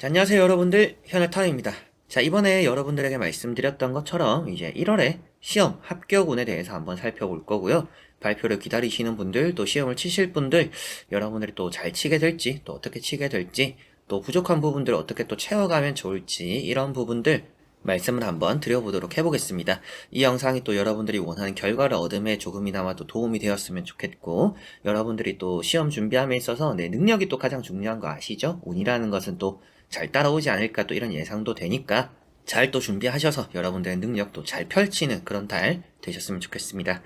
자, 안녕하세요 여러분들, 현아타입니다. 자, 이번에 여러분들에게 말씀드렸던 것처럼 이제 1월에 시험 합격운에 대해서 한번 살펴볼 거고요. 발표를 기다리시는 분들, 또 시험을 치실 분들, 여러분들이 또 잘 치게 될지, 또 어떻게 치게 될지, 또 부족한 부분들을 어떻게 또 채워가면 좋을지, 이런 부분들 말씀을 한번 드려보도록 해보겠습니다. 이 영상이 또 여러분들이 원하는 결과를 얻음에 조금이나마 또 도움이 되었으면 좋겠고, 여러분들이 또 시험 준비함에 있어서 내 능력이 또 가장 중요한 거 아시죠? 운이라는 것은 또 잘 따라오지 않을까 또 이런 예상도 되니까 잘 또 준비하셔서 여러분들의 능력도 잘 펼치는 그런 달 되셨으면 좋겠습니다.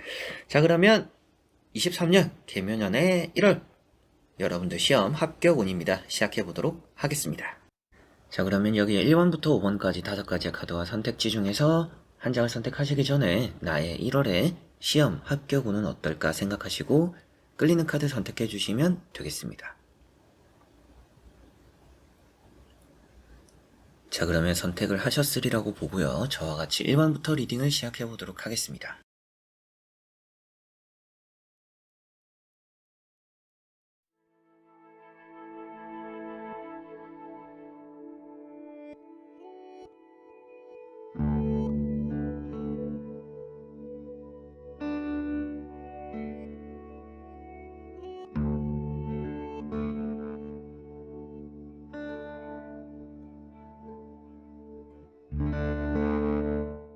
자, 그러면 23년 개묘년의 1월 여러분들 시험 합격운입니다. 시작해 보도록 하겠습니다. 자, 그러면 여기 1번부터 5번까지 5가지의 카드와 선택지 중에서 한 장을 선택하시기 전에 나의 1월의 시험 합격운은 어떨까 생각하시고 끌리는 카드 선택해 주시면 되겠습니다. 자, 그러면 선택을 하셨으리라고 보고요. 저와 같이 1번부터 리딩을 시작해 보도록 하겠습니다.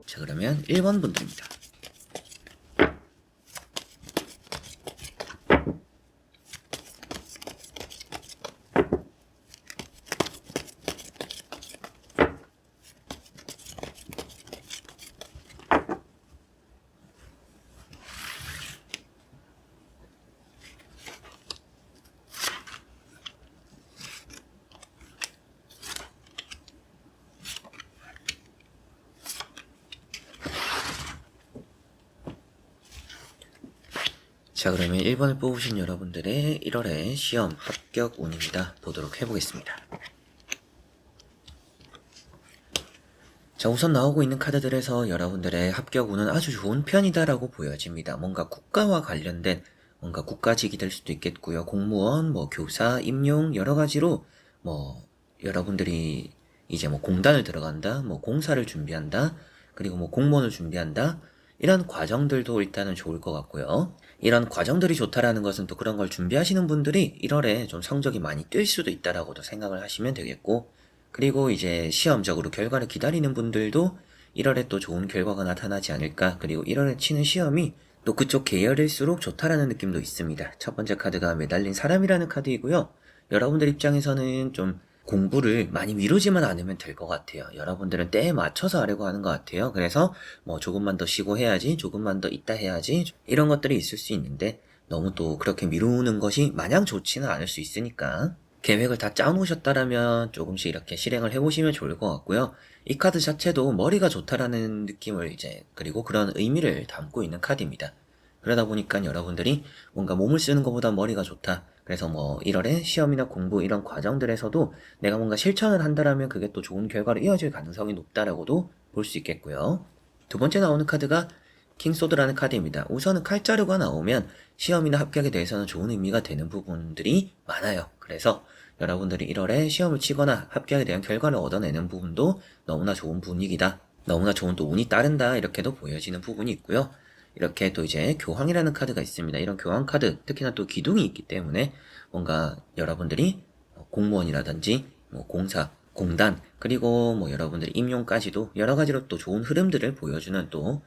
자, 그러면 1번 분들입니다. 자, 그러면 1번을 뽑으신 여러분들의 1월의 시험 합격 운입니다. 보도록 해보겠습니다. 자, 우선 나오고 있는 카드들에서 여러분들의 합격 운은 아주 좋은 편이다라고 보여집니다. 뭔가 국가와 관련된 뭔가 국가직이 될 수도 있겠고요. 공무원, 뭐 교사, 임용 여러 가지로 뭐 여러분들이 이제 뭐 공단을 들어간다, 뭐 공사를 준비한다, 그리고 뭐 공무원을 준비한다. 이런 과정들도 일단은 좋을 것 같고요. 이런 과정들이 좋다라는 것은 또 그런 걸 준비하시는 분들이 1월에 좀 성적이 많이 뛸 수도 있다라고도 생각을 하시면 되겠고, 그리고 이제 시험적으로 결과를 기다리는 분들도 1월에 또 좋은 결과가 나타나지 않을까. 그리고 1월에 치는 시험이 또 그쪽 계열일수록 좋다라는 느낌도 있습니다. 첫 번째 카드가 매달린 사람이라는 카드이고요. 여러분들 입장에서는 좀 공부를 많이 미루지만 않으면 될 것 같아요. 여러분들은 때에 맞춰서 하려고 하는 것 같아요. 그래서 뭐 조금만 더 쉬고 해야지, 조금만 더 있다 해야지, 이런 것들이 있을 수 있는데 너무 또 그렇게 미루는 것이 마냥 좋지는 않을 수 있으니까 계획을 다 짜놓으셨다라면 조금씩 이렇게 실행을 해보시면 좋을 것 같고요. 이 카드 자체도 머리가 좋다라는 느낌을 이제 그리고 그런 의미를 담고 있는 카드입니다. 그러다 보니까 여러분들이 뭔가 몸을 쓰는 것보다 머리가 좋다. 그래서 뭐 1월에 시험이나 공부 이런 과정들에서도 내가 뭔가 실천을 한다라면 그게 또 좋은 결과로 이어질 가능성이 높다라고도 볼 수 있겠고요. 두 번째 나오는 카드가 킹소드라는 카드입니다. 우선은 칼자루가 나오면 시험이나 합격에 대해서는 좋은 의미가 되는 부분들이 많아요. 그래서 여러분들이 1월에 시험을 치거나 합격에 대한 결과를 얻어내는 부분도 너무나 좋은 분위기다. 너무나 좋은 또 운이 따른다. 이렇게도 보여지는 부분이 있고요. 이렇게 또 이제 교황이라는 카드가 있습니다. 이런 교황 카드, 특히나 또 기둥이 있기 때문에 뭔가 여러분들이 공무원이라든지 뭐 공사, 공단, 그리고 뭐 여러분들이 임용까지도 여러 가지로 또 좋은 흐름들을 보여주는 또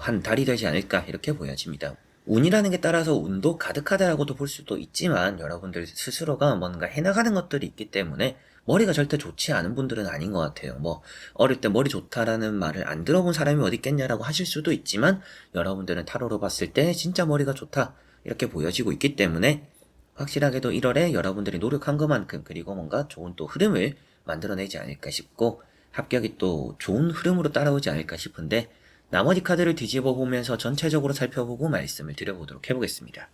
한 달이 되지 않을까 이렇게 보여집니다. 운이라는 게 따라서 운도 가득하다라고도 볼 수도 있지만 여러분들 스스로가 뭔가 해나가는 것들이 있기 때문에 머리가 절대 좋지 않은 분들은 아닌 것 같아요. 뭐 어릴 때 머리 좋다라는 말을 안 들어본 사람이 어디 있겠냐라고 하실 수도 있지만 여러분들은 타로로 봤을 때 진짜 머리가 좋다 이렇게 보여지고 있기 때문에 확실하게도 1월에 여러분들이 노력한 것만큼 그리고 뭔가 좋은 또 흐름을 만들어내지 않을까 싶고 합격이 또 좋은 흐름으로 따라오지 않을까 싶은데 나머지 카드를 뒤집어 보면서 전체적으로 살펴보고 말씀을 드려보도록 해보겠습니다.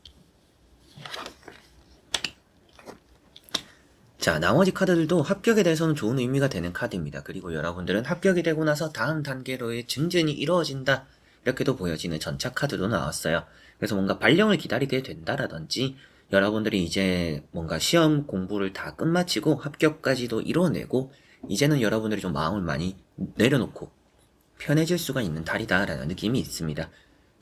자, 나머지 카드들도 합격에 대해서는 좋은 의미가 되는 카드입니다. 그리고 여러분들은 합격이 되고 나서 다음 단계로의 증진이 이루어진다. 이렇게도 보여지는 전차 카드도 나왔어요. 그래서 뭔가 발령을 기다리게 된다라든지 여러분들이 이제 뭔가 시험 공부를 다 끝마치고 합격까지도 이뤄내고 이제는 여러분들이 좀 마음을 많이 내려놓고 편해질 수가 있는 달이다라는 느낌이 있습니다.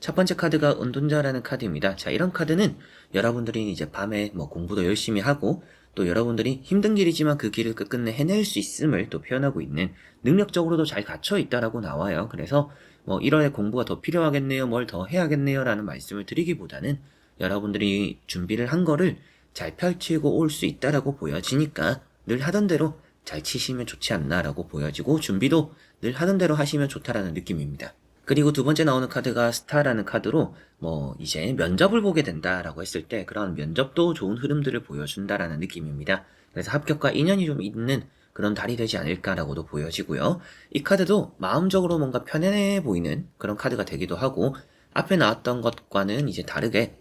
첫 번째 카드가 은둔자라는 카드입니다. 자, 이런 카드는 여러분들이 이제 밤에 뭐 공부도 열심히 하고 또 여러분들이 힘든 길이지만 그 길을 끝끝내 해낼 수 있음을 또 표현하고 있는, 능력적으로도 잘 갖춰 있다라고 나와요. 그래서 뭐 1월에 공부가 더 필요하겠네요, 뭘 더 해야겠네요 라는 말씀을 드리기보다는 여러분들이 준비를 한 거를 잘 펼치고 올 수 있다라고 보여지니까 늘 하던 대로 잘 치시면 좋지 않나라고 보여지고, 준비도 늘 하던 대로 하시면 좋다라는 느낌입니다. 그리고 두 번째 나오는 카드가 스타라는 카드로 뭐 이제 면접을 보게 된다라고 했을 때 그런 면접도 좋은 흐름들을 보여준다라는 느낌입니다. 그래서 합격과 인연이 좀 있는 그런 달이 되지 않을까라고도 보여지고요. 이 카드도 마음적으로 뭔가 편안해 보이는 그런 카드가 되기도 하고, 앞에 나왔던 것과는 이제 다르게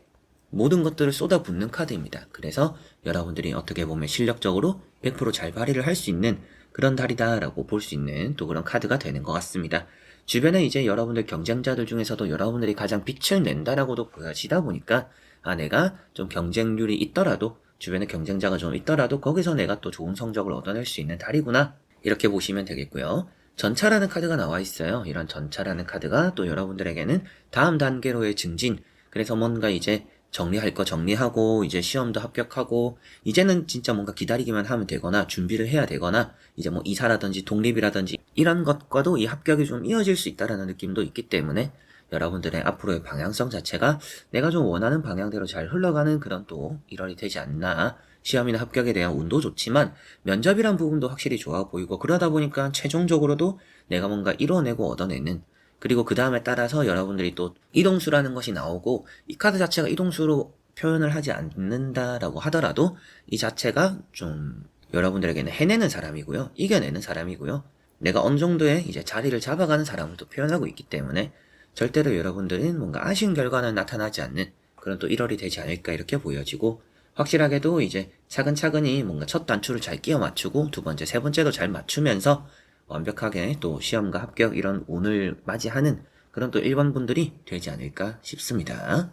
모든 것들을 쏟아붓는 카드입니다. 그래서 여러분들이 어떻게 보면 실력적으로 100%잘 발휘를 할 수 있는 그런 달이다라고 볼 수 있는 또 그런 카드가 되는 것 같습니다. 주변에 이제 여러분들 경쟁자들 중에서도 여러분들이 가장 빛을 낸다라고도 보여지다 보니까, 내가 좀 경쟁률이 있더라도, 주변에 경쟁자가 좀 있더라도 거기서 내가 또 좋은 성적을 얻어낼 수 있는 달이구나, 이렇게 보시면 되겠고요. 전차라는 카드가 나와 있어요. 이런 전차라는 카드가 또 여러분들에게는 다음 단계로의 증진, 그래서 뭔가 이제 정리할 거 정리하고 이제 시험도 합격하고 이제는 진짜 뭔가 기다리기만 하면 되거나 준비를 해야 되거나 이제 뭐 이사라든지 독립이라든지 이런 것과도 이 합격이 좀 이어질 수 있다라는 느낌도 있기 때문에, 여러분들의 앞으로의 방향성 자체가 내가 좀 원하는 방향대로 잘 흘러가는 그런 또 1월이 되지 않나. 시험이나 합격에 대한 운도 좋지만 면접이란 부분도 확실히 좋아 보이고, 그러다 보니까 최종적으로도 내가 뭔가 이뤄내고 얻어내는, 그리고 그 다음에 따라서 여러분들이 또 이동수라는 것이 나오고, 이 카드 자체가 이동수로 표현을 하지 않는다라고 하더라도 이 자체가 좀 여러분들에게는 해내는 사람이고요, 이겨내는 사람이고요, 내가 어느 정도의 이제 자리를 잡아가는 사람을 또 표현하고 있기 때문에 절대로 여러분들은 뭔가 아쉬운 결과는 나타나지 않는 그런 또 1월이 되지 않을까 이렇게 보여지고, 확실하게도 이제 차근차근히 뭔가 첫 단추를 잘 끼워 맞추고 두 번째, 세 번째도 잘 맞추면서 완벽하게 또 시험과 합격 이런 운을 맞이하는 그런 또 1번 분들이 되지 않을까 싶습니다.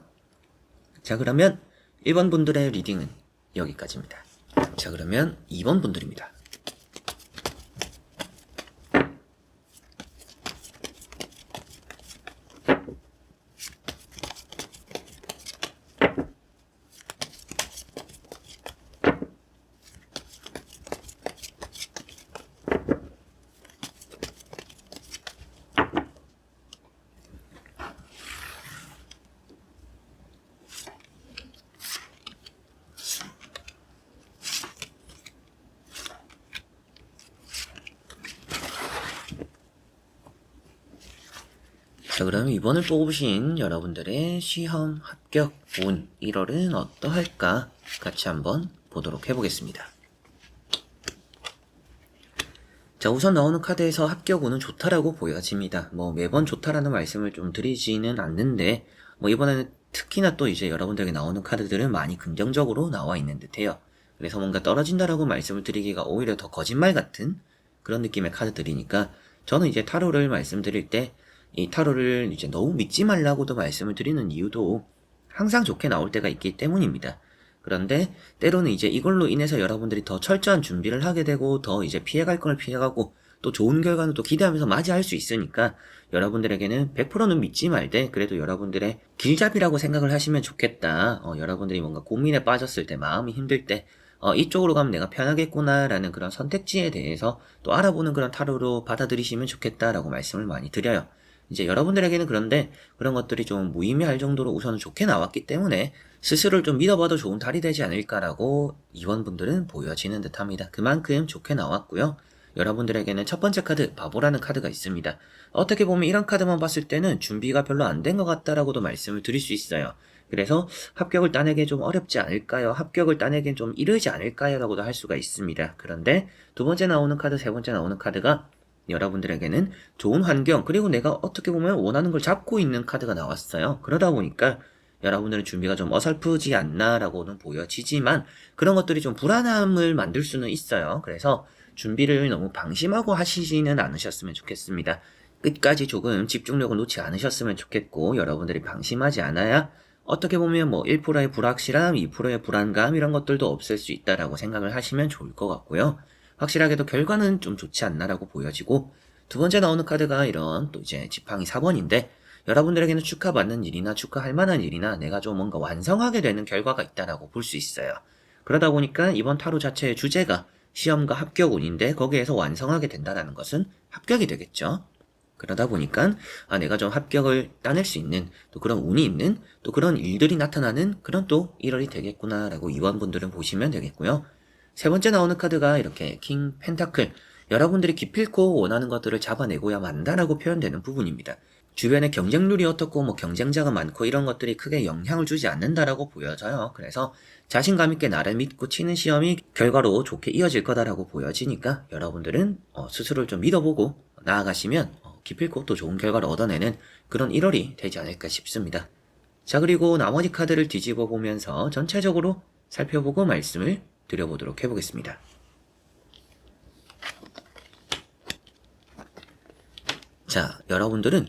자, 그러면 1번 분들의 리딩은 여기까지입니다. 자, 그러면 2번 분들입니다. 자, 그럼 이번을 뽑으신 여러분들의 시험 합격 운 1월은 어떠할까 같이 한번 보도록 해보겠습니다. 자, 우선 나오는 카드에서 합격 운은 좋다라고 보여집니다. 뭐 매번 좋다라는 말씀을 좀 드리지는 않는데, 뭐 이번에는 특히나 또 이제 여러분들에게 나오는 카드들은 많이 긍정적으로 나와 있는 듯해요. 그래서 뭔가 떨어진다라고 말씀을 드리기가 오히려 더 거짓말 같은 그런 느낌의 카드들이니까, 저는 이제 타로를 말씀드릴 때 이 타로를 이제 너무 믿지 말라고도 말씀을 드리는 이유도 항상 좋게 나올 때가 있기 때문입니다. 그런데 때로는 이제 이걸로 인해서 여러분들이 더 철저한 준비를 하게 되고 더 이제 피해갈 걸 피해가고 또 좋은 결과는 또 기대하면서 맞이할 수 있으니까, 여러분들에게는 100%는 믿지 말되 그래도 여러분들의 길잡이라고 생각을 하시면 좋겠다. 여러분들이 뭔가 고민에 빠졌을 때, 마음이 힘들 때 이쪽으로 가면 내가 편하겠구나라는 그런 선택지에 대해서 또 알아보는 그런 타로로 받아들이시면 좋겠다라고 말씀을 많이 드려요. 이제 여러분들에게는 그런데 그런 것들이 좀 무의미할 정도로 우선은 좋게 나왔기 때문에 스스로를 좀 믿어봐도 좋은 달이 되지 않을까라고 이원분들은 보여지는 듯합니다. 그만큼 좋게 나왔고요. 여러분들에게는 첫 번째 카드, 바보라는 카드가 있습니다. 어떻게 보면 이런 카드만 봤을 때는 준비가 별로 안 된 것 같다라고도 말씀을 드릴 수 있어요. 그래서 합격을 따내기 좀 어렵지 않을까요? 합격을 따내기엔 좀 이르지 않을까요? 라고도 할 수가 있습니다. 그런데 두 번째 나오는 카드, 세 번째 나오는 카드가 여러분들에게는 좋은 환경, 그리고 내가 어떻게 보면 원하는 걸 잡고 있는 카드가 나왔어요. 그러다 보니까 여러분들은 준비가 좀 어설프지 않나라고는 보여지지만 그런 것들이 좀 불안함을 만들 수는 있어요. 그래서 준비를 너무 방심하고 하시지는 않으셨으면 좋겠습니다. 끝까지 조금 집중력을 놓지 않으셨으면 좋겠고, 여러분들이 방심하지 않아야 어떻게 보면 뭐 1%의 불확실함, 2%의 불안감 이런 것들도 없앨 수 있다라고 생각을 하시면 좋을 것 같고요. 확실하게도 결과는 좀 좋지 않나라고 보여지고, 두 번째 나오는 카드가 이런 또 이제 지팡이 4번인데, 여러분들에게는 축하받는 일이나 축하할 만한 일이나 내가 좀 뭔가 완성하게 되는 결과가 있다라고 볼 수 있어요. 그러다 보니까 이번 타로 자체의 주제가 시험과 합격운인데 거기에서 완성하게 된다는 것은 합격이 되겠죠. 그러다 보니까 내가 좀 합격을 따낼 수 있는 또 그런 운이 있는 또 그런 일들이 나타나는 그런 또 1월이 되겠구나라고 이원분들은 보시면 되겠고요. 세 번째 나오는 카드가 이렇게 킹 펜타클, 여러분들이 기필코 원하는 것들을 잡아내고야 만다라고 표현되는 부분입니다. 주변에 경쟁률이 어떻고 뭐 경쟁자가 많고 이런 것들이 크게 영향을 주지 않는다라고 보여져요. 그래서 자신감 있게 나를 믿고 치는 시험이 결과로 좋게 이어질 거다라고 보여지니까 여러분들은 스스로를 좀 믿어보고 나아가시면 기필코 또 좋은 결과를 얻어내는 그런 1월이 되지 않을까 싶습니다. 자, 그리고 나머지 카드를 뒤집어 보면서 전체적으로 살펴보고 말씀을 드려보도록 해보겠습니다. 자, 여러분들은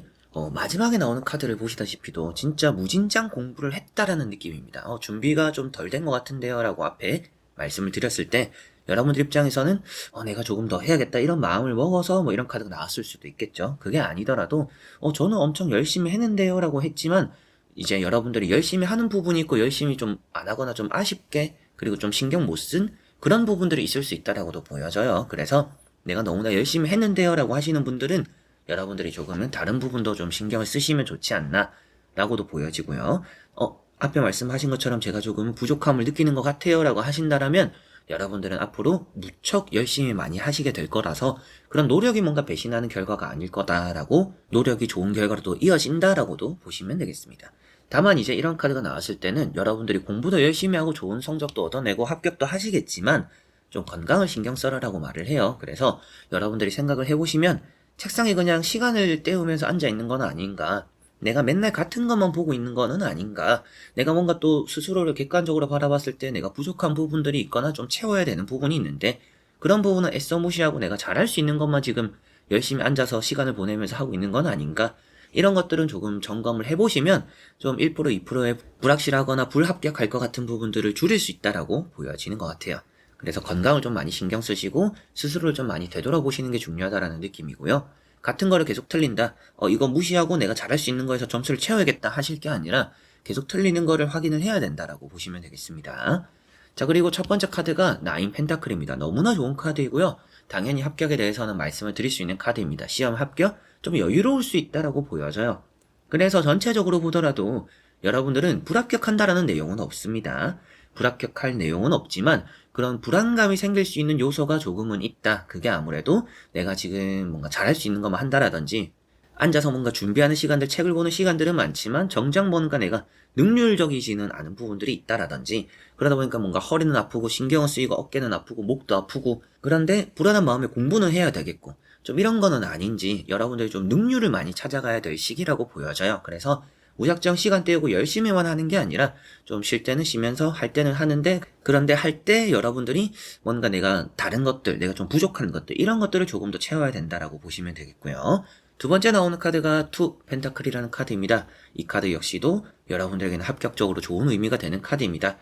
마지막에 나오는 카드를 보시다시피도 진짜 무진장 공부를 했다라는 느낌입니다. 준비가 좀 덜 된 것 같은데요 라고 앞에 말씀을 드렸을 때 여러분들 입장에서는 내가 조금 더 해야겠다 이런 마음을 먹어서 뭐 이런 카드가 나왔을 수도 있겠죠. 그게 아니더라도 저는 엄청 열심히 했는데요 라고 했지만 이제 여러분들이 열심히 하는 부분이 있고 열심히 좀 안 하거나 좀 아쉽게 그리고 좀 신경 못 쓴 그런 부분들이 있을 수 있다라고도 보여져요. 그래서 내가 너무나 열심히 했는데요 라고 하시는 분들은 여러분들이 조금은 다른 부분도 좀 신경을 쓰시면 좋지 않나 라고도 보여지고요. 앞에 말씀하신 것처럼 제가 조금 부족함을 느끼는 것 같아요 라고 하신다라면 여러분들은 앞으로 무척 열심히 많이 하시게 될 거라서 그런 노력이 뭔가 배신하는 결과가 아닐 거다라고 노력이 좋은 결과로 또 이어진다라고도 보시면 되겠습니다. 다만 이제 이런 카드가 나왔을 때는 여러분들이 공부도 열심히 하고 좋은 성적도 얻어내고 합격도 하시겠지만 좀 건강을 신경 써라라고 말을 해요. 그래서 여러분들이 생각을 해보시면 책상에 그냥 시간을 때우면서 앉아있는 건 아닌가, 내가 맨날 같은 것만 보고 있는 거는 아닌가, 내가 뭔가 또 스스로를 객관적으로 바라봤을 때 내가 부족한 부분들이 있거나 좀 채워야 되는 부분이 있는데 그런 부분은 애써 무시하고 내가 잘할 수 있는 것만 지금 열심히 앉아서 시간을 보내면서 하고 있는 건 아닌가, 이런 것들은 조금 점검을 해보시면 좀 1% 2%의 불확실하거나 불합격할 것 같은 부분들을 줄일 수 있다라고 보여지는 것 같아요. 그래서 건강을 좀 많이 신경 쓰시고 스스로를 좀 많이 되돌아보시는 게 중요하다라는 느낌이고요. 같은 거를 계속 틀린다. 이거 무시하고 내가 잘할 수 있는 거에서 점수를 채워야겠다 하실 게 아니라 계속 틀리는 거를 확인을 해야 된다라고 보시면 되겠습니다. 자, 그리고 첫 번째 카드가 나인 펜타클입니다. 너무나 좋은 카드이고요. 당연히 합격에 대해서는 말씀을 드릴 수 있는 카드입니다. 시험 합격 좀 여유로울 수 있다라고 보여져요. 그래서 전체적으로 보더라도 여러분들은 불합격한다라는 내용은 없습니다. 불합격할 내용은 없지만 그런 불안감이 생길 수 있는 요소가 조금은 있다. 그게 아무래도 내가 지금 뭔가 잘할 수 있는 것만 한다라든지 앉아서 뭔가 준비하는 시간들, 책을 보는 시간들은 많지만 정작 뭔가 내가 능률적이지는 않은 부분들이 있다라든지 그러다 보니까 뭔가 허리는 아프고 신경은 쓰이고 어깨는 아프고 목도 아프고 그런데 불안한 마음에 공부는 해야 되겠고 좀 이런 거는 아닌지 여러분들이 좀 능률을 많이 찾아가야 될 시기라고 보여져요. 그래서 무작정 시간 때우고 열심히만 하는 게 아니라 좀 쉴 때는 쉬면서 할 때는 하는데 그런데 할 때 여러분들이 뭔가 내가 다른 것들, 내가 좀 부족한 것들 이런 것들을 조금 더 채워야 된다라고 보시면 되겠고요. 두 번째 나오는 카드가 투 펜타클이라는 카드입니다. 이 카드 역시도 여러분들에게는 합격적으로 좋은 의미가 되는 카드입니다.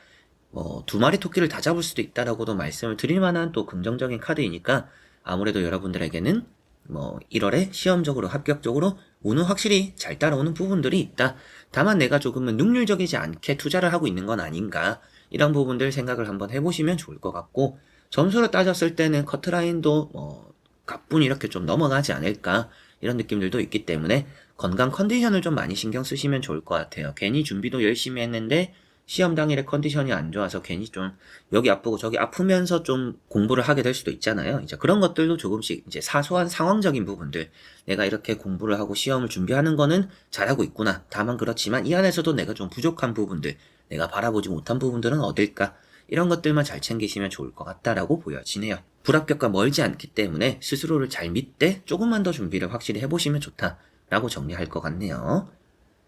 두 마리 토끼를 다 잡을 수도 있다라고도 말씀을 드릴 만한 또 긍정적인 카드이니까 아무래도 여러분들에게는 1월에 시험적으로 합격적으로 운은 확실히 잘 따라오는 부분들이 있다. 다만 내가 조금은 능률적이지 않게 투자를 하고 있는 건 아닌가. 이런 부분들 생각을 한번 해보시면 좋을 것 같고 점수로 따졌을 때는 커트라인도 가뿐히 이렇게 좀 넘어가지 않을까. 이런 느낌들도 있기 때문에 건강 컨디션을 좀 많이 신경 쓰시면 좋을 것 같아요. 괜히 준비도 열심히 했는데 시험 당일에 컨디션이 안 좋아서 괜히 좀 여기 아프고 저기 아프면서 좀 공부를 하게 될 수도 있잖아요. 이제 그런 것들도 조금씩 이제 사소한 상황적인 부분들, 내가 이렇게 공부를 하고 시험을 준비하는 거는 잘하고 있구나. 다만 그렇지만 이 안에서도 내가 좀 부족한 부분들, 내가 바라보지 못한 부분들은 어딜까? 이런 것들만 잘 챙기시면 좋을 것 같다라고 보여지네요. 불합격과 멀지 않기 때문에 스스로를 잘 믿되 조금만 더 준비를 확실히 해보시면 좋다라고 정리할 것 같네요.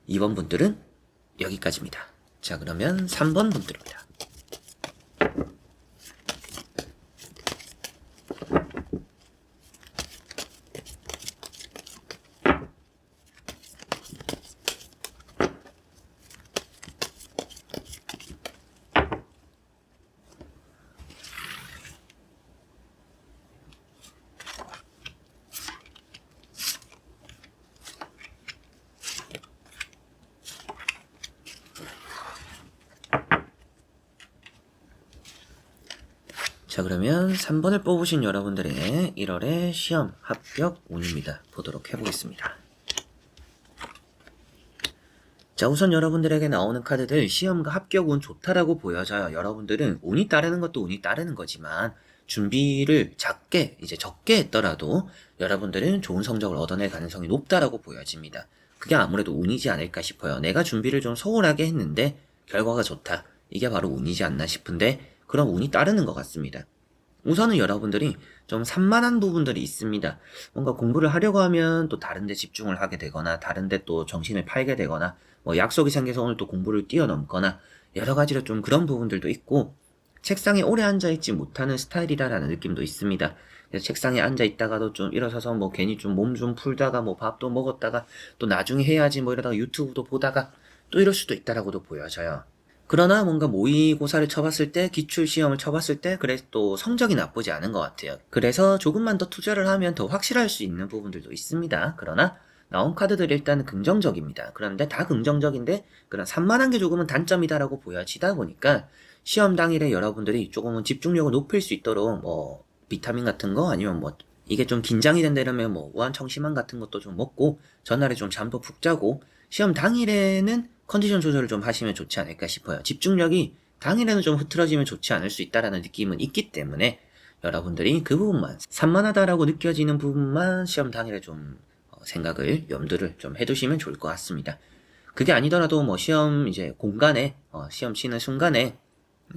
2번 분들은 여기까지입니다. 자, 그러면 3번 분들입니다. 자, 그러면 3번을 뽑으신 여러분들의 1월의 시험 합격 운입니다. 보도록 해보겠습니다. 자, 우선 여러분들에게 나오는 카드들 시험과 합격 운 좋다라고 보여져요. 여러분들은 운이 따르는 것도 운이 따르는 거지만 준비를 적게 했더라도 여러분들은 좋은 성적을 얻어낼 가능성이 높다라고 보여집니다. 그게 아무래도 운이지 않을까 싶어요. 내가 준비를 좀 소홀하게 했는데 결과가 좋다. 이게 바로 운이지 않나 싶은데 그런 운이 따르는 것 같습니다. 우선은 여러분들이 좀 산만한 부분들이 있습니다. 뭔가 공부를 하려고 하면 또 다른 데 집중을 하게 되거나 다른 데 또 정신을 팔게 되거나 뭐 약속이 생겨서 오늘 또 공부를 뛰어넘거나 여러 가지로 좀 그런 부분들도 있고 책상에 오래 앉아있지 못하는 스타일이라는 느낌도 있습니다. 그래서 책상에 앉아있다가도 좀 일어서서 뭐 괜히 좀 몸 좀 풀다가 뭐 밥도 먹었다가 또 나중에 해야지 뭐 이러다가 유튜브도 보다가 또 이럴 수도 있다라고도 보여져요. 그러나 뭔가 모의고사를 쳐봤을 때, 기출시험을 쳐봤을 때, 그래도 또 성적이 나쁘지 않은 것 같아요. 그래서 조금만 더 투자를 하면 더 확실할 수 있는 부분들도 있습니다. 그러나 나온 카드들이 일단 긍정적입니다. 그런데 다 긍정적인데 그런 산만한 게 조금은 단점이다라고 보여지다 보니까 시험 당일에 여러분들이 조금은 집중력을 높일 수 있도록 뭐 비타민 같은 거 아니면 뭐 이게 좀 긴장이 된다면 뭐 우한청심환 같은 것도 좀 먹고 전날에 좀 잠도 푹 자고 시험 당일에는 컨디션 조절을 좀 하시면 좋지 않을까 싶어요. 집중력이 당일에는 좀 흐트러지면 좋지 않을 수 있다라는 느낌은 있기 때문에 여러분들이 그 부분만 산만하다라고 느껴지는 부분만 시험 당일에 좀 생각을 염두를 좀 해두시면 좋을 것 같습니다. 그게 아니더라도 뭐 시험 이제 공간에 시험 치는 순간에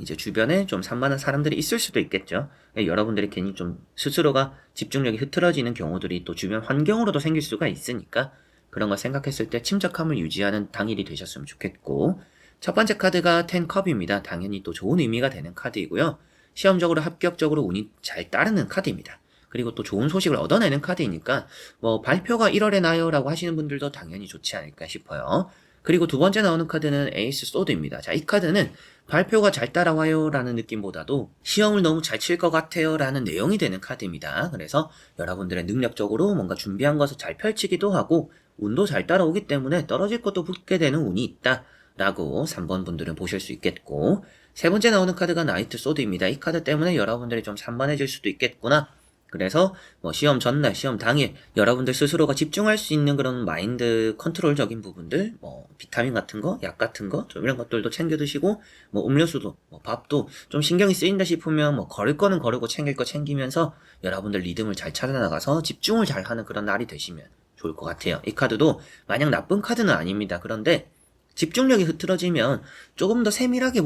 이제 주변에 좀 산만한 사람들이 있을 수도 있겠죠. 여러분들이 괜히 좀 스스로가 집중력이 흐트러지는 경우들이 또 주변 환경으로도 생길 수가 있으니까 그런 걸 생각했을 때 침착함을 유지하는 당일이 되셨으면 좋겠고 첫 번째 카드가 10컵입니다. 당연히 또 좋은 의미가 되는 카드이고요. 시험적으로 합격적으로 운이 잘 따르는 카드입니다. 그리고 또 좋은 소식을 얻어내는 카드이니까 뭐 발표가 1월에 나요 라고 하시는 분들도 당연히 좋지 않을까 싶어요. 그리고 두 번째 나오는 카드는 에이스 소드입니다. 자, 이 카드는 발표가 잘 따라와요 라는 느낌보다도 시험을 너무 잘 칠 것 같아요 라는 내용이 되는 카드입니다. 그래서 여러분들의 능력적으로 뭔가 준비한 것을 잘 펼치기도 하고 운도 잘 따라오기 때문에 떨어질 것도 붙게 되는 운이 있다 라고 3번 분들은 보실 수 있겠고 세 번째 나오는 카드가 나이트 소드입니다. 이 카드 때문에 여러분들이 좀 산만해질 수도 있겠구나. 그래서 뭐 시험 전날, 시험 당일 여러분들 스스로가 집중할 수 있는 그런 마인드 컨트롤적인 부분들, 뭐 비타민 같은 거, 약 같은 거, 좀 이런 것들도 챙겨 드시고 뭐 음료수도, 뭐 밥도 좀 신경이 쓰인다 싶으면 뭐 걸을 거는 거르고 챙길 거 챙기면서 여러분들 리듬을 잘 찾아 나가서 집중을 잘 하는 그런 날이 되시면 좋을 것 같아요. 이 카드도 마냥 나쁜 카드는 아닙니다. 그런데 집중력이 흐트러지면 조금 더 세밀하게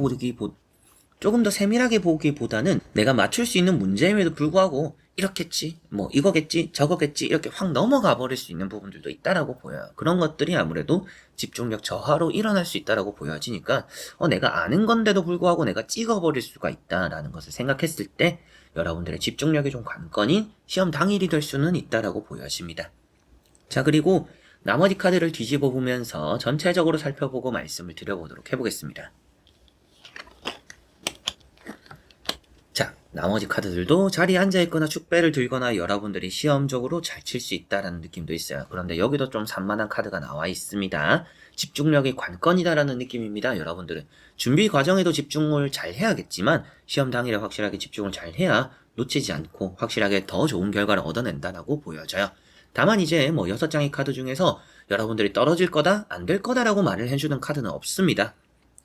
보기보다는 내가 맞출 수 있는 문제임에도 불구하고 이렇겠지, 뭐 이거겠지, 저거겠지 이렇게 확 넘어가 버릴 수 있는 부분들도 있다라고 보여요. 그런 것들이 아무래도 집중력 저하로 일어날 수 있다라고 보여지니까 내가 아는 건데도 불구하고 내가 찍어버릴 수가 있다라는 것을 생각했을 때 여러분들의 집중력이 좀 관건인 시험 당일이 될 수는 있다라고 보여집니다. 자, 그리고 나머지 카드를 뒤집어 보면서 전체적으로 살펴보고 말씀을 드려보도록 해보겠습니다. 자, 나머지 카드들도 자리에 앉아있거나 축배를 들거나 여러분들이 시험적으로 잘 칠 수 있다라는 느낌도 있어요. 그런데 여기도 좀 산만한 카드가 나와 있습니다. 집중력이 관건이다라는 느낌입니다. 여러분들은 준비 과정에도 집중을 잘 해야겠지만 시험 당일에 확실하게 집중을 잘 해야 놓치지 않고 확실하게 더 좋은 결과를 얻어낸다라고 보여져요. 다만 이제 뭐 6장의 카드 중에서 여러분들이 떨어질 거다, 안 될 거다라고 말을 해주는 카드는 없습니다.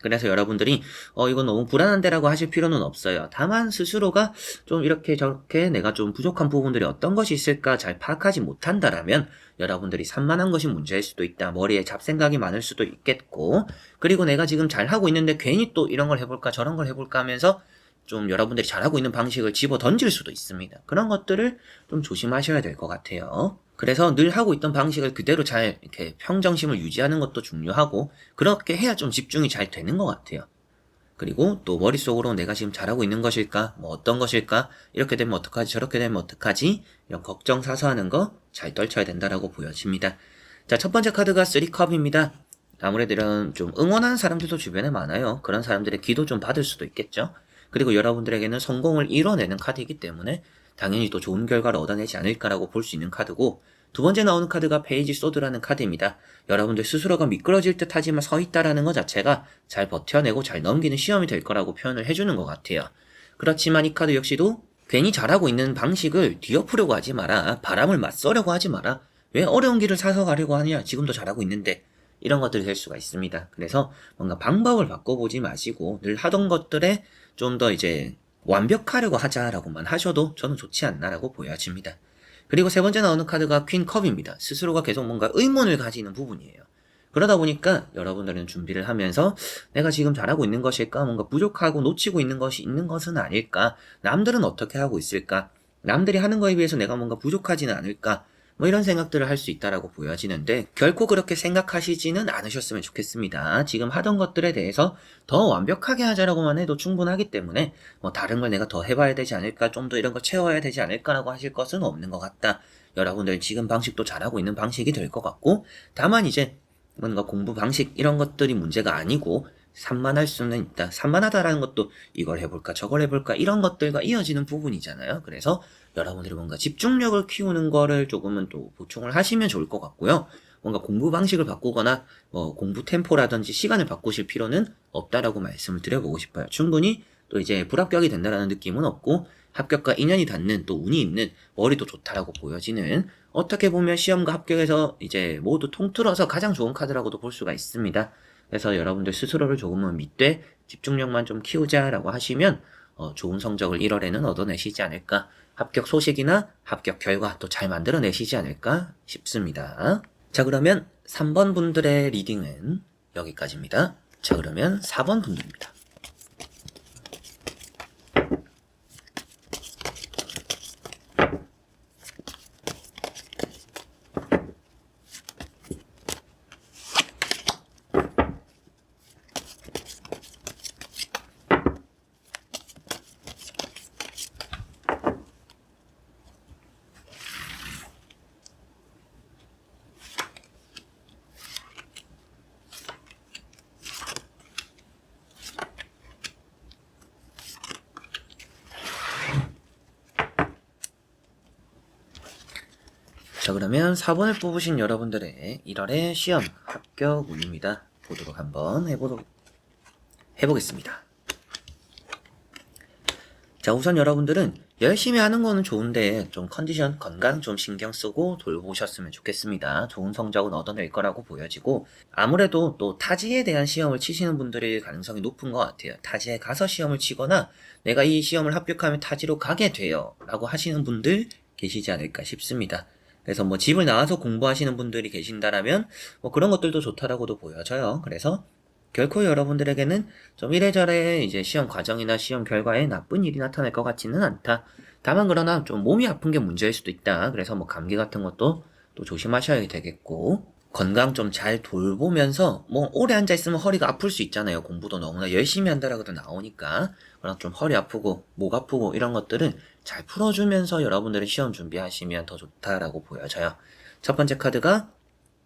그래서 여러분들이 이건 너무 불안한데라고 하실 필요는 없어요. 다만 스스로가 좀 이렇게 저렇게 내가 좀 부족한 부분들이 어떤 것이 있을까 잘 파악하지 못한다라면 여러분들이 산만한 것이 문제일 수도 있다. 머리에 잡생각이 많을 수도 있겠고 그리고 내가 지금 잘하고 있는데 괜히 또 이런 걸 해볼까 저런 걸 해볼까 하면서 좀 여러분들이 잘하고 있는 방식을 집어 던질 수도 있습니다. 그런 것들을 좀 조심하셔야 될 것 같아요. 그래서 늘 하고 있던 방식을 그대로 잘 이렇게 평정심을 유지하는 것도 중요하고 그렇게 해야 좀 집중이 잘 되는 것 같아요. 그리고 또 머릿속으로 내가 지금 잘하고 있는 것일까? 뭐 어떤 것일까? 이렇게 되면 어떡하지? 저렇게 되면 어떡하지? 이런 걱정 사서하는 거 잘 떨쳐야 된다라고 보여집니다. 자, 첫 번째 카드가 3컵입니다. 아무래도 이런 좀 응원하는 사람들도 주변에 많아요. 그런 사람들의 기도 좀 받을 수도 있겠죠. 그리고 여러분들에게는 성공을 이뤄내는 카드이기 때문에 당연히 또 좋은 결과를 얻어내지 않을까라고 볼 수 있는 카드고 두 번째 나오는 카드가 페이지 소드라는 카드입니다. 여러분들 스스로가 미끄러질 듯 하지만 서 있다라는 것 자체가 잘 버텨내고 잘 넘기는 시험이 될 거라고 표현을 해주는 것 같아요. 그렇지만 이 카드 역시도 괜히 잘하고 있는 방식을 뒤엎으려고 하지 마라. 바람을 맞서려고 하지 마라. 왜 어려운 길을 사서 가려고 하냐. 지금도 잘하고 있는데. 이런 것들이 될 수가 있습니다. 그래서 뭔가 방법을 바꿔보지 마시고 늘 하던 것들에 좀 더 이제 완벽하려고 하자라고만 하셔도 저는 좋지 않나라고 보여집니다. 그리고 세 번째 나오는 카드가 퀸 컵입니다. 스스로가 계속 뭔가 의문을 가지는 부분이에요. 그러다 보니까 여러분들은 준비를 하면서 내가 지금 잘하고 있는 것일까? 뭔가 부족하고 놓치고 있는 것이 있는 것은 아닐까? 남들은 어떻게 하고 있을까? 남들이 하는 거에 비해서 내가 뭔가 부족하지는 않을까? 뭐 이런 생각들을 할 수 있다라고 보여지는데 결코 그렇게 생각하시지는 않으셨으면 좋겠습니다. 지금 하던 것들에 대해서 더 완벽하게 하자라고만 해도 충분하기 때문에 뭐 다른 걸 내가 더 해봐야 되지 않을까, 좀 더 이런 거 채워야 되지 않을까라고 하실 것은 없는 것 같다. 여러분들 지금 방식도 잘하고 있는 방식이 될 것 같고, 다만 이제 뭔가 공부 방식 이런 것들이 문제가 아니고 산만할 수는 있다. 산만하다라는 것도 이걸 해볼까 저걸 해볼까 이런 것들과 이어지는 부분이잖아요. 그래서 여러분들이 뭔가 집중력을 키우는 거를 조금은 또 보충을 하시면 좋을 것 같고요. 뭔가 공부 방식을 바꾸거나 뭐 공부 템포라든지 시간을 바꾸실 필요는 없다라고 말씀을 드려보고 싶어요. 충분히 또 이제 불합격이 된다라는 느낌은 없고 합격과 인연이 닿는 또 운이 있는 머리도 좋다라고 보여지는 어떻게 보면 시험과 합격에서 이제 모두 통틀어서 가장 좋은 카드라고도 볼 수가 있습니다. 그래서 여러분들 스스로를 조금은 믿되 집중력만 좀 키우자라고 하시면 좋은 성적을 1월에는 얻어내시지 않을까, 합격 소식이나 합격 결과 또 잘 만들어내시지 않을까 싶습니다. 자, 그러면 3번 분들의 리딩은 여기까지입니다. 자, 그러면 4번 분들입니다. 자, 그러면 4번을 뽑으신 여러분들의 1월의 시험 합격 운입니다. 보도록 한번 해보겠습니다. 자, 우선 여러분들은 열심히 하는 거는 좋은데 좀 컨디션, 건강 좀 신경 쓰고 돌보셨으면 좋겠습니다. 좋은 성적은 얻어낼 거라고 보여지고, 아무래도 또 타지에 대한 시험을 치시는 분들의 가능성이 높은 것 같아요. 타지에 가서 시험을 치거나 내가 이 시험을 합격하면 타지로 가게 돼요 라고 하시는 분들 계시지 않을까 싶습니다. 그래서 뭐 집을 나와서 공부하시는 분들이 계신다라면 뭐 그런 것들도 좋다라고도 보여져요. 그래서 결코 여러분들에게는 좀 이래저래 이제 시험 과정이나 시험 결과에 나쁜 일이 나타날 것 같지는 않다. 다만 그러나 좀 몸이 아픈 게 문제일 수도 있다. 그래서 뭐 감기 같은 것도 또 조심하셔야 되겠고, 건강 좀 잘 돌보면서 뭐 오래 앉아 있으면 허리가 아플 수 있잖아요. 공부도 너무나 열심히 한다라고도 나오니까. 그럼 좀 허리 아프고 목 아프고 이런 것들은 잘 풀어주면서 여러분들이 시험 준비하시면 더 좋다라고 보여져요. 첫 번째 카드가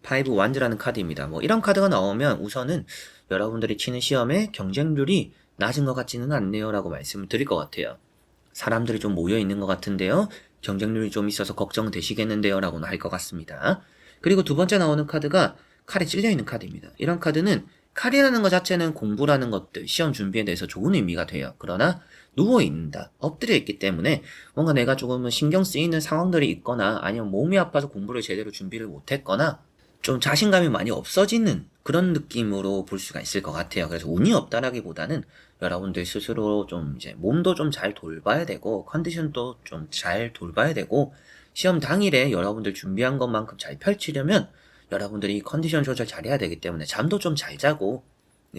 5 완즈라는 카드입니다. 뭐 이런 카드가 나오면 우선은 여러분들이 치는 시험의 경쟁률이 낮은 것 같지는 않네요 라고 말씀을 드릴 것 같아요. 사람들이 좀 모여 있는 것 같은데요, 경쟁률이 좀 있어서 걱정되시겠는데요 라고는 할 것 같습니다. 그리고 두 번째 나오는 카드가 칼에 찔려있는 카드입니다. 이런 카드는 칼이라는 것 자체는 공부라는 것들, 시험 준비에 대해서 좋은 의미가 돼요. 그러나 누워있다, 엎드려 있기 때문에 뭔가 내가 조금은 신경 쓰이는 상황들이 있거나 아니면 몸이 아파서 공부를 제대로 준비를 못했거나 좀 자신감이 많이 없어지는 그런 느낌으로 볼 수가 있을 것 같아요. 그래서 운이 없다라기보다는 여러분들 스스로 좀 이제 몸도 좀 잘 돌봐야 되고 컨디션도 좀 잘 돌봐야 되고, 시험 당일에 여러분들 준비한 것만큼 잘 펼치려면 여러분들이 컨디션 조절 잘해야 되기 때문에 잠도 좀 잘 자고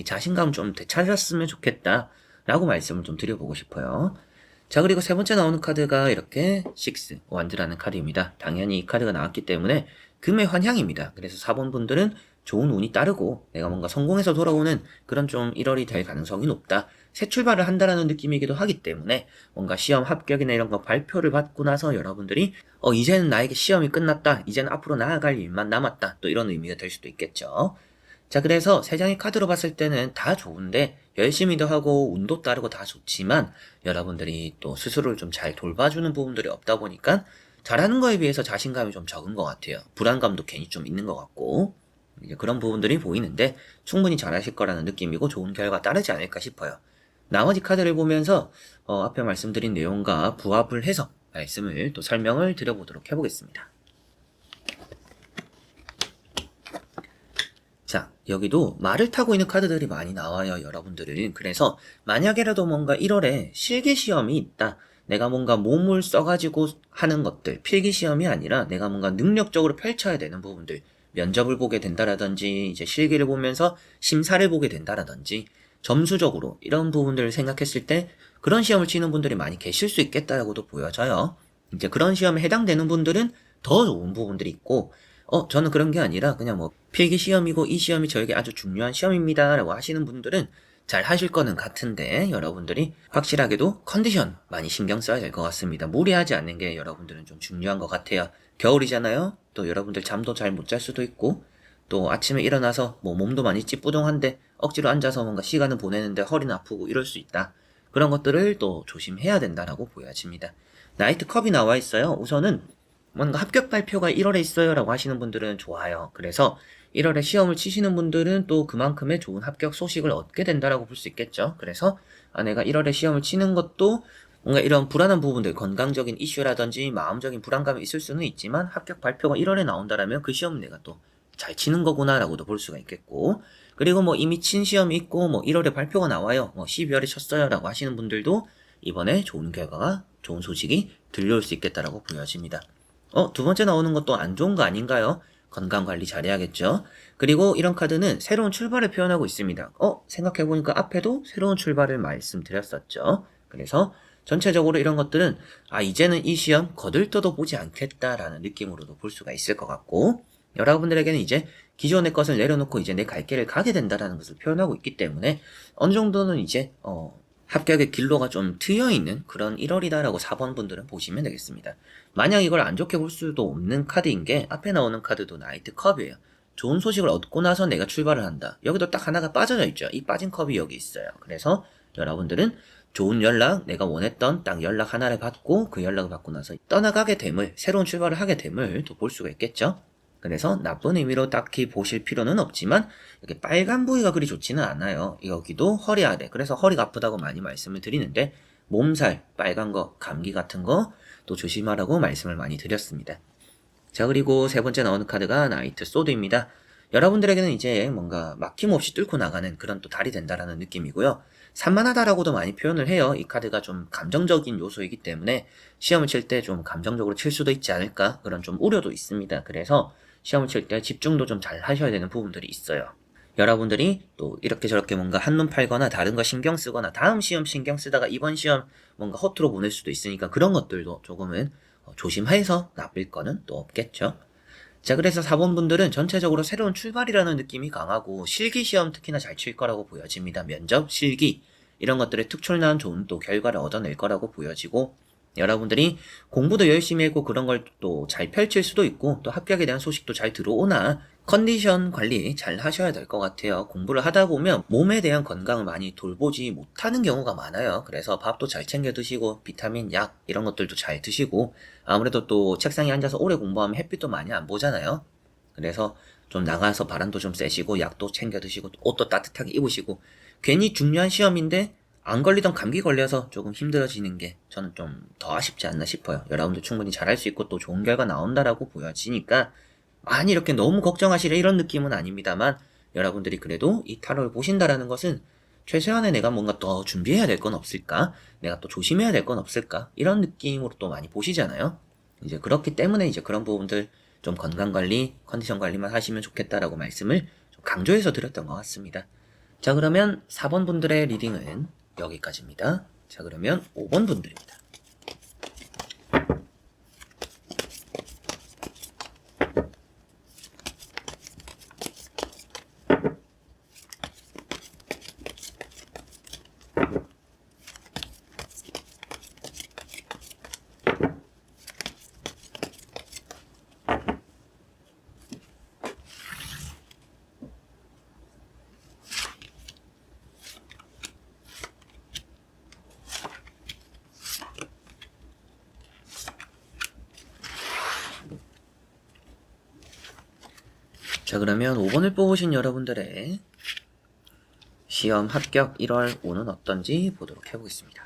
자신감 좀 되찾았으면 좋겠다 라고 말씀을 좀 드려보고 싶어요. 자, 그리고 세 번째 나오는 카드가 이렇게 6 완드라는 카드입니다. 당연히 이 카드가 나왔기 때문에 금의 환향입니다. 그래서 4번 분들은 좋은 운이 따르고 내가 뭔가 성공해서 돌아오는 그런 좀 1월이 될 가능성이 높다. 새 출발을 한다라는 느낌이기도 하기 때문에 뭔가 시험 합격이나 이런 거 발표를 받고 나서 여러분들이 이제는 나에게 시험이 끝났다, 이제는 앞으로 나아갈 일만 남았다, 또 이런 의미가 될 수도 있겠죠. 자, 그래서 세 장의 카드로 봤을 때는 다 좋은데 열심히도 하고 운도 따르고 다 좋지만 여러분들이 또 스스로를 좀 잘 돌봐주는 부분들이 없다 보니까 잘하는 거에 비해서 자신감이 좀 적은 것 같아요. 불안감도 괜히 좀 있는 것 같고, 이제 그런 부분들이 보이는데 충분히 잘하실 거라는 느낌이고 좋은 결과 따르지 않을까 싶어요. 나머지 카드를 보면서 앞에 말씀드린 내용과 부합을 해서 말씀을 또 설명을 드려보도록 해보겠습니다. 자, 여기도 말을 타고 있는 카드들이 많이 나와요, 여러분들은. 그래서 만약에라도 뭔가 1월에 실기시험이 있다. 내가 뭔가 몸을 써가지고 하는 것들, 필기시험이 아니라 내가 뭔가 능력적으로 펼쳐야 되는 부분들, 면접을 보게 된다라든지, 이제 실기를 보면서 심사를 보게 된다라든지, 점수적으로 이런 부분들을 생각했을 때 그런 시험을 치는 분들이 많이 계실 수 있겠다라고도 보여져요. 이제 그런 시험에 해당되는 분들은 더 좋은 부분들이 있고, 저는 그런 게 아니라 그냥 뭐 필기 시험이고 이 시험이 저에게 아주 중요한 시험입니다 라고 하시는 분들은 잘 하실 거는 같은데, 여러분들이 확실하게도 컨디션 많이 신경 써야 될 것 같습니다. 무리하지 않는 게 여러분들은 좀 중요한 것 같아요. 겨울이잖아요. 또 여러분들 잠도 잘 못 잘 수도 있고, 또 아침에 일어나서 뭐 몸도 많이 찌뿌둥한데 억지로 앉아서 뭔가 시간을 보내는데 허리는 아프고 이럴 수 있다. 그런 것들을 또 조심해야 된다라고 보여집니다. 나이트 컵이 나와 있어요. 우선은 뭔가 합격 발표가 1월에 있어요 라고 하시는 분들은 좋아요. 그래서 1월에 시험을 치시는 분들은 또 그만큼의 좋은 합격 소식을 얻게 된다라고 볼 수 있겠죠. 그래서 내가 1월에 시험을 치는 것도 뭔가 이런 불안한 부분들, 건강적인 이슈라든지 마음적인 불안감이 있을 수는 있지만 합격 발표가 1월에 나온다라면 그 시험은 내가 또 잘 치는 거구나라고도 볼 수가 있겠고, 그리고 뭐 이미 친 시험이 있고 뭐 1월에 발표가 나와요, 뭐 12월에 쳤어요 라고 하시는 분들도 이번에 좋은 결과가, 좋은 소식이 들려올 수 있겠다라고 보여집니다. 두 번째 나오는 것도 안 좋은 거 아닌가요? 건강 관리 잘해야겠죠? 그리고 이런 카드는 새로운 출발을 표현하고 있습니다. 생각해보니까 앞에도 새로운 출발을 말씀드렸었죠. 그래서 전체적으로 이런 것들은 이제는 이 시험 거들떠도 보지 않겠다라는 느낌으로도 볼 수가 있을 것 같고, 여러분들에게는 이제 기존의 것을 내려놓고 이제 내 갈 길을 가게 된다라는 것을 표현하고 있기 때문에 어느 정도는 이제 합격의 길로가 좀 트여있는 그런 1월이다라고 4번 분들은 보시면 되겠습니다. 만약 이걸 안 좋게 볼 수도 없는 카드인 게 앞에 나오는 카드도 나이트 컵이에요. 좋은 소식을 얻고 나서 내가 출발을 한다. 여기도 딱 하나가 빠져져 있죠. 이 빠진 컵이 여기 있어요. 그래서 여러분들은 좋은 연락, 내가 원했던 딱 연락 하나를 받고 그 연락을 받고 나서 떠나가게 됨을, 새로운 출발을 하게 됨을 또 볼 수가 있겠죠. 그래서 나쁜 의미로 딱히 보실 필요는 없지만 이렇게 빨간 부위가 그리 좋지는 않아요. 여기도 허리 아래. 그래서 허리가 아프다고 많이 말씀을 드리는데 몸살, 빨간 거, 감기 같은 거 또 조심하라고 말씀을 많이 드렸습니다. 자, 그리고 세 번째 나오는 카드가 나이트 소드입니다. 여러분들에게는 이제 뭔가 막힘없이 뚫고 나가는 그런 또 달이 된다라는 느낌이고요. 산만하다라고도 많이 표현을 해요. 이 카드가 좀 감정적인 요소이기 때문에 시험을 칠 때 좀 감정적으로 칠 수도 있지 않을까, 그런 좀 우려도 있습니다. 그래서 시험을 칠 때 집중도 좀 잘 하셔야 되는 부분들이 있어요. 여러분들이 또 이렇게 저렇게 뭔가 한눈 팔거나 다른 거 신경 쓰거나 다음 시험 신경 쓰다가 이번 시험 뭔가 허투루 보낼 수도 있으니까 그런 것들도 조금은 조심해서 나쁠 거는 또 없겠죠. 자, 그래서 4번 분들은 전체적으로 새로운 출발이라는 느낌이 강하고 실기 시험 특히나 잘 칠 거라고 보여집니다. 면접, 실기 이런 것들에 특출난 좋은 또 결과를 얻어낼 거라고 보여지고, 여러분들이 공부도 열심히 하고 그런 걸 또 잘 펼칠 수도 있고 또 합격에 대한 소식도 잘 들어오나 컨디션 관리 잘 하셔야 될 것 같아요. 공부를 하다 보면 몸에 대한 건강을 많이 돌보지 못하는 경우가 많아요. 그래서 밥도 잘 챙겨 드시고 비타민, 약 이런 것들도 잘 드시고, 아무래도 또 책상에 앉아서 오래 공부하면 햇빛도 많이 안 보잖아요. 그래서 좀 나가서 바람도 좀 쐬시고 약도 챙겨 드시고 옷도 따뜻하게 입으시고, 괜히 중요한 시험인데 안 걸리던 감기 걸려서 조금 힘들어지는 게 저는 좀 더 아쉽지 않나 싶어요. 여러분들 충분히 잘할 수 있고 또 좋은 결과 나온다라고 보여지니까 많이 이렇게 너무 걱정하시려 이런 느낌은 아닙니다만, 여러분들이 그래도 이 타로를 보신다라는 것은 최소한의 내가 뭔가 더 준비해야 될 건 없을까? 내가 또 조심해야 될 건 없을까? 이런 느낌으로 또 많이 보시잖아요. 이제 그렇기 때문에 이제 그런 부분들 좀 건강관리, 컨디션 관리만 하시면 좋겠다라고 말씀을 좀 강조해서 드렸던 것 같습니다. 자, 그러면 4번 분들의 리딩은 여기까지입니다. 자, 그러면 5번 분들입니다. 자, 그러면 5번을 뽑으신 여러분들의 시험 합격 1월 운은 어떤지 보도록 해보겠습니다.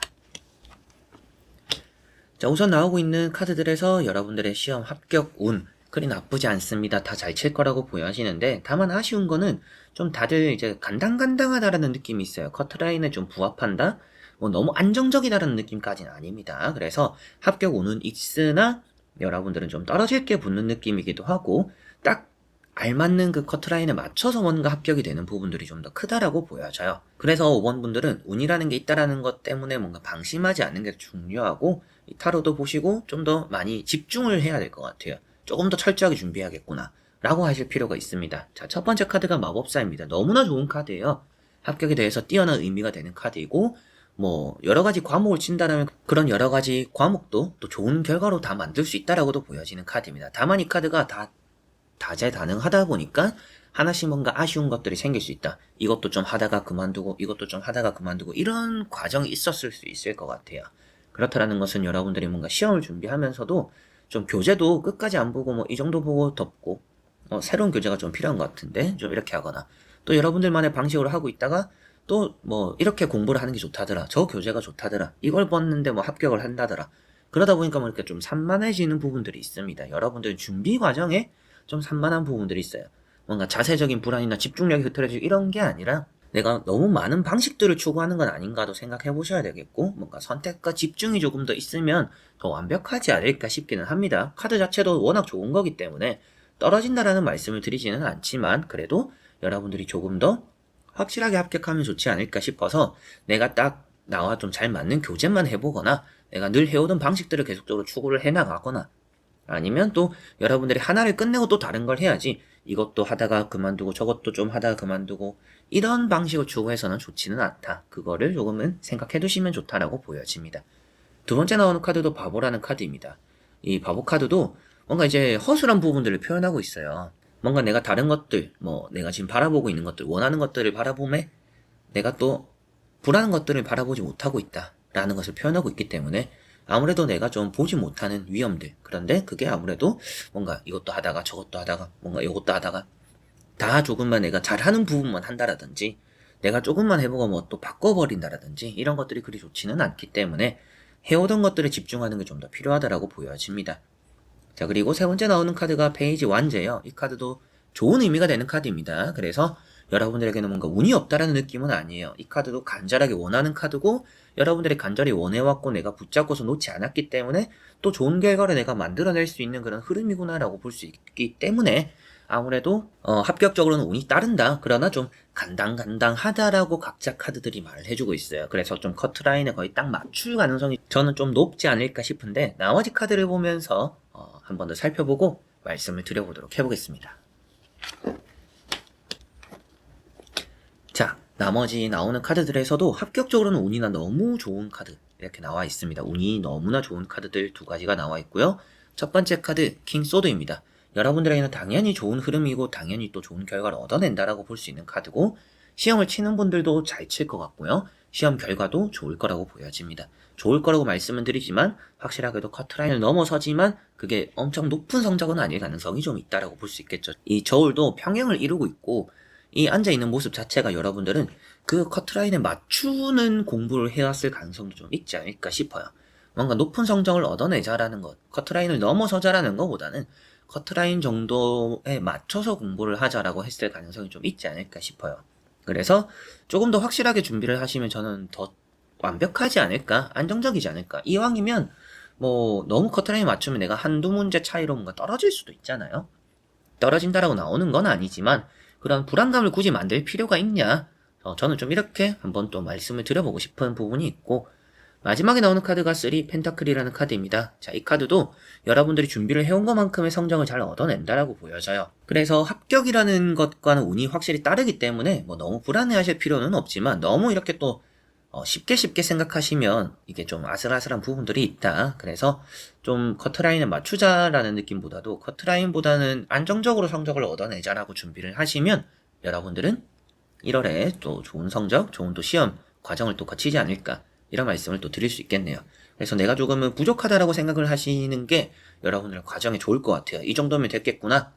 자, 우선 나오고 있는 카드들에서 여러분들의 시험 합격 운 그리 나쁘지 않습니다. 다 잘 칠 거라고 보여지는데, 다만 아쉬운 거는 좀 다들 이제 간당간당하다라는 느낌이 있어요. 커트라인에 좀 부합한다? 뭐 너무 안정적이다라는 느낌까지는 아닙니다. 그래서 합격 운은 있으나 여러분들은 좀 떨어질 게 붙는 느낌이기도 하고, 딱 알맞는 그 커트라인에 맞춰서 뭔가 합격이 되는 부분들이 좀 더 크다라고 보여져요. 그래서 5번 분들은 운이라는 게 있다라는 것 때문에 뭔가 방심하지 않는 게 중요하고, 이 타로도 보시고 좀 더 많이 집중을 해야 될 것 같아요. 조금 더 철저하게 준비해야겠구나 라고 하실 필요가 있습니다. 자, 첫 번째 카드가 마법사입니다. 너무나 좋은 카드예요. 합격에 대해서 뛰어난 의미가 되는 카드이고, 뭐 여러 가지 과목을 친다라면 그런 여러 가지 과목도 또 좋은 결과로 다 만들 수 있다라고도 보여지는 카드입니다. 다만 이 카드가 다 다재다능하다 보니까 하나씩 뭔가 아쉬운 것들이 생길 수 있다. 이것도 좀 하다가 그만두고 이것도 좀 하다가 그만두고 이런 과정이 있었을 수 있을 것 같아요. 그렇다라는 것은 여러분들이 뭔가 시험을 준비하면서도 좀 교재도 끝까지 안 보고 뭐 이 정도 보고 덮고 새로운 교재가 좀 필요한 것 같은데 좀 이렇게 하거나, 또 여러분들만의 방식으로 하고 있다가 또 뭐 이렇게 공부를 하는 게 좋다더라, 저 교재가 좋다더라, 이걸 봤는데 뭐 합격을 한다더라, 그러다 보니까 뭐 이렇게 좀 산만해지는 부분들이 있습니다. 여러분들 준비 과정에 좀 산만한 부분들이 있어요. 뭔가 자세적인 불안이나 집중력이 흐트러지고 이런 게 아니라 내가 너무 많은 방식들을 추구하는 건 아닌가도 생각해 보셔야 되겠고, 뭔가 선택과 집중이 조금 더 있으면 더 완벽하지 않을까 싶기는 합니다. 카드 자체도 워낙 좋은 거기 때문에 떨어진다라는 말씀을 드리지는 않지만, 그래도 여러분들이 조금 더 확실하게 합격하면 좋지 않을까 싶어서 내가 딱 나와 좀 잘 맞는 교재만 해보거나, 내가 늘 해오던 방식들을 계속적으로 추구를 해나가거나, 아니면 또 여러분들이 하나를 끝내고 또 다른 걸 해야지 이것도 하다가 그만두고 저것도 좀 하다가 그만두고 이런 방식을 추구해서는 좋지는 않다. 그거를 조금은 생각해 두시면 좋다라고 보여집니다. 두 번째 나오는 카드도 바보라는 카드입니다. 이 바보 카드도 뭔가 이제 허술한 부분들을 표현하고 있어요. 뭔가 내가 다른 것들, 뭐 내가 지금 바라보고 있는 것들, 원하는 것들을 바라보매 내가 또 불안한 것들을 바라보지 못하고 있다라는 것을 표현하고 있기 때문에 아무래도 내가 좀 보지 못하는 위험들, 그런데 그게 아무래도 뭔가 이것도 하다가 저것도 하다가 뭔가 이것도 하다가 다 조금만 내가 잘하는 부분만 한다라든지 내가 조금만 해보고 뭐 또 바꿔버린다라든지 이런 것들이 그리 좋지는 않기 때문에 해오던 것들에 집중하는 게 좀 더 필요하다라고 보여집니다. 자, 그리고 세 번째 나오는 카드가 페이지 완제예요. 이 카드도 좋은 의미가 되는 카드입니다. 그래서 여러분들에게는 뭔가 운이 없다라는 느낌은 아니에요. 이 카드도 간절하게 원하는 카드고, 여러분들이 간절히 원해왔고 내가 붙잡고서 놓지 않았기 때문에 또 좋은 결과를 내가 만들어낼 수 있는 그런 흐름이구나라고 볼 수 있기 때문에 아무래도 합격적으로는 운이 따른다. 그러나 좀 간당간당하다라고 각자 카드들이 말을 해주고 있어요. 그래서 좀 커트라인에 거의 딱 맞출 가능성이 저는 좀 높지 않을까 싶은데, 나머지 카드를 보면서 한 번 더 살펴보고 말씀을 드려보도록 해보겠습니다. 자, 나머지 나오는 카드들에서도 합격적으로는 운이나 너무 좋은 카드 이렇게 나와 있습니다. 운이 너무나 좋은 카드들 두 가지가 나와 있고요. 첫 번째 카드 킹 소드입니다. 여러분들에게는 당연히 좋은 흐름이고 당연히 또 좋은 결과를 얻어낸다라고 볼 수 있는 카드고, 시험을 치는 분들도 잘 칠 것 같고요. 시험 결과도 좋을 거라고 보여집니다. 좋을 거라고 말씀은 드리지만 확실하게도 커트라인을 넘어서지만 그게 엄청 높은 성적은 아닐 가능성이 좀 있다라고 볼 수 있겠죠. 이 저울도 평행을 이루고 있고 이 앉아있는 모습 자체가 여러분들은 그 커트라인에 맞추는 공부를 해왔을 가능성도 좀 있지 않을까 싶어요. 뭔가 높은 성적을 얻어내자라는 것, 커트라인을 넘어서자라는 것보다는 커트라인 정도에 맞춰서 공부를 하자라고 했을 가능성이 좀 있지 않을까 싶어요. 그래서 조금 더 확실하게 준비를 하시면 저는 더 완벽하지 않을까, 안정적이지 않을까. 이왕이면 뭐 너무 커트라인 맞추면 내가 한두 문제 차이로 뭔가 떨어질 수도 있잖아요. 떨어진다라고 나오는 건 아니지만 그런 불안감을 굳이 만들 필요가 있냐, 저는 좀 이렇게 한번 또 말씀을 드려보고 싶은 부분이 있고, 마지막에 나오는 카드가 3 펜타클이라는 카드입니다. 자, 이 카드도 여러분들이 준비를 해온 것만큼의 성적을 잘 얻어낸다라고 보여져요. 그래서 합격이라는 것과는 운이 확실히 따르기 때문에 뭐 너무 불안해하실 필요는 없지만, 너무 이렇게 또 쉽게 생각하시면 이게 좀 아슬아슬한 부분들이 있다. 그래서 좀 커트라인을 맞추자라는 느낌보다도 커트라인보다는 안정적으로 성적을 얻어내자라고 준비를 하시면 여러분들은 1월에 또 좋은 성적, 좋은 또 시험 과정을 또 거치지 않을까, 이런 말씀을 또 드릴 수 있겠네요. 그래서 내가 조금은 부족하다라고 생각을 하시는 게 여러분들 과정에 좋을 것 같아요. 이 정도면 됐겠구나.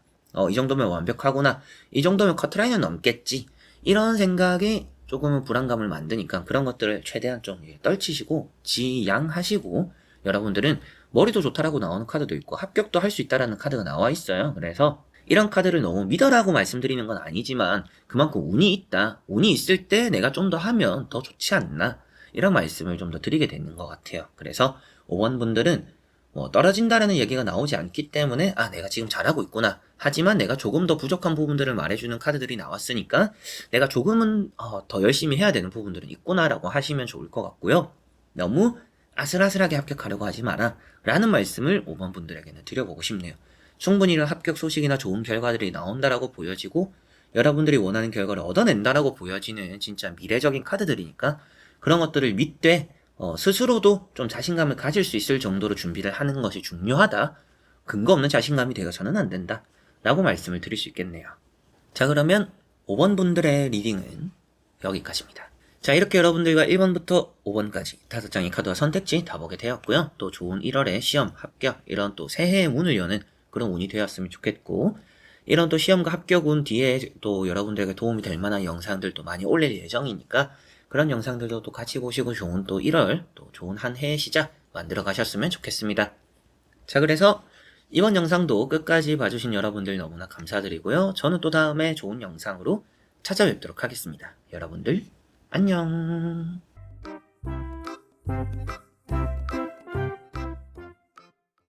이 정도면 완벽하구나. 이 정도면 커트라인은 넘겠지. 이런 생각이 조금은 불안감을 만드니까 그런 것들을 최대한 좀 떨치시고 지양하시고, 여러분들은 머리도 좋다라고 나오는 카드도 있고 합격도 할 수 있다라는 카드가 나와 있어요. 그래서 이런 카드를 너무 믿어라고 말씀드리는 건 아니지만 그만큼 운이 있다. 운이 있을 때 내가 좀 더 하면 더 좋지 않나, 이런 말씀을 좀 더 드리게 되는 것 같아요. 그래서 5번 분들은 뭐 떨어진다라는 얘기가 나오지 않기 때문에 내가 지금 잘하고 있구나. 하지만 내가 조금 더 부족한 부분들을 말해주는 카드들이 나왔으니까 내가 조금은 더 열심히 해야 되는 부분들은 있구나라고 하시면 좋을 것 같고요. 너무 아슬아슬하게 합격하려고 하지 마라 라는 말씀을 5번 분들에게는 드려보고 싶네요. 충분히 이런 합격 소식이나 좋은 결과들이 나온다라고 보여지고 여러분들이 원하는 결과를 얻어낸다라고 보여지는 진짜 미래적인 카드들이니까 그런 것들을 믿되 스스로도 좀 자신감을 가질 수 있을 정도로 준비를 하는 것이 중요하다. 근거 없는 자신감이 되어서는 안 된다. 라고 말씀을 드릴 수 있겠네요. 자, 그러면 5번 분들의 리딩은 여기까지입니다. 자, 이렇게 여러분들과 1번부터 5번까지 5장의 카드와 선택지 다 보게 되었고요. 또 좋은 1월의 시험, 합격, 이런 또 새해의 문을 여는 그런 운이 되었으면 좋겠고, 이런 또 시험과 합격 운 뒤에 또 여러분들에게 도움이 될 만한 영상들도 많이 올릴 예정이니까 그런 영상들도 또 같이 보시고 좋은 또 1월, 또 좋은 한 해의 시작 만들어 가셨으면 좋겠습니다. 자, 그래서 이번 영상도 끝까지 봐주신 여러분들 너무나 감사드리고요. 저는 또 다음에 좋은 영상으로 찾아뵙도록 하겠습니다. 여러분들 안녕.